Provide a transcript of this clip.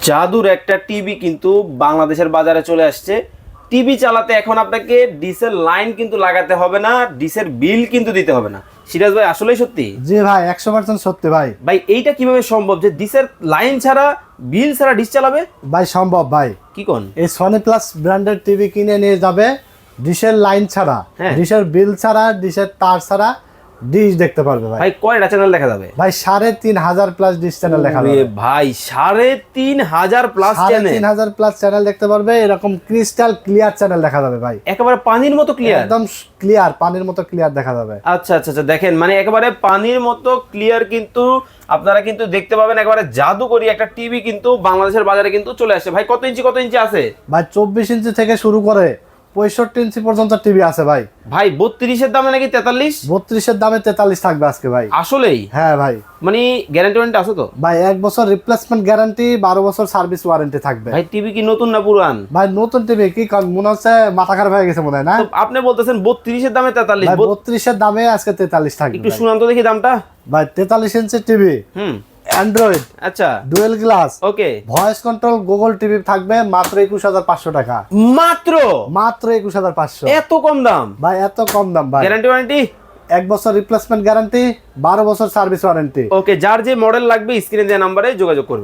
জাদুর একটা টিভি কিন্তু বাংলাদেশের বাজারে চলে আসছে। টিভি চালাতে এখন আপনাকে ডিসের লাইন কিন্তু লাগাতে হবে না, ডিসের বিল কিন্তু দিতে হবে না। সিরাজ ভাই আসলেই সত্যি? জি ভাই 100% সত্যি ভাই। ভাই এইটা কিভাবে সম্ভব যে ডিসের লাইন ছাড়া বিল ছাড়া ডিস চালাবে? ভাই সম্ভব ভাই। কি কোন? এই সনি প্লাস ব্র্যান্ডের টিভি কিনে নিয়ে যাবে ডিশের লাইন ছাড়া, হ্যাঁ। ডিশের বিল ছাড়া, ডিশের তার ছাড়া ডিশ দেখতে পারবে ভাই। ভাই কয়টা চ্যানেল দেখা যাবে? ভাই 3,500 প্লাস ডিশ চ্যানেল দেখা যাবে। ভাই 3,500 প্লাস চ্যানেল, 3,500 প্লাস চ্যানেল দেখতে পারবে। এরকম ক্রিস্টাল ক্লিয়ার চ্যানেল দেখা যাবে ভাই, একেবারে পানির মতো ক্লিয়ার। একদম ক্লিয়ার, পানির মতো ক্লিয়ার দেখা যাবে। আচ্ছা আচ্ছা আচ্ছা, দেখেন মানে একেবারে পানির মতো ক্লিয়ার কিন্তু আপনারা কিন্তু দেখতে পাবেন। একেবারে জাদুকরি একটা টিভি কিন্তু বাংলাদেশের বাজারে কিন্তু চলে আসছে। ভাই কত ইঞ্চি আছে? ভাই 24 ইঞ্চি থেকে শুরু করে 65 ইঞ্চি পর্যন্ত টিভি আছে ভাই। ভাই 32-এর দামে নাকি 43? 32-এর দামে 43 থাকবে আজকে ভাই। আসলেই? হ্যাঁ ভাই। মানে গ্যারান্টি ওয়ারেন্টি আছে তো? ভাই 1 বছর রিপ্লেসমেন্ট গ্যারান্টি, 12 বছর সার্ভিস ওয়ারেন্টি থাকবে। ভাই টিভি কি নতুন না পুরান? ভাই নতুন টিভি কি মনে হচ্ছে মাথা খারাপ হয়ে গেছে মনে হয় না? তো আপনি বলতেছেন 32-এর দামে 43? ভাই 32-এর দামে আজকে 43 থাকবে। একটু শুনান তো দেখি দামটা। ভাই 43 ইঞ্চি টিভি, অ্যান্ড্রয়েড, আচ্ছা ডুয়েল গ্লাস, ওকে, ভয়েস কন্ট্রোল গুগল টিভি থাকবে মাত্র 21,500 টাকা। মাত্র মাত্র 21,500। এত কম দাম? ভাই এত কম দাম ভাই। Guarantee warranty? 1 বছর রিপ্লেসমেন্ট গ্যারান্টি, 12 বছর সার্ভিস ওয়ারেন্টি। ওকে, যার যে মডেল লাগবে স্ক্রিনে দেওয়া নাম্বারে যোগাযোগ করবে।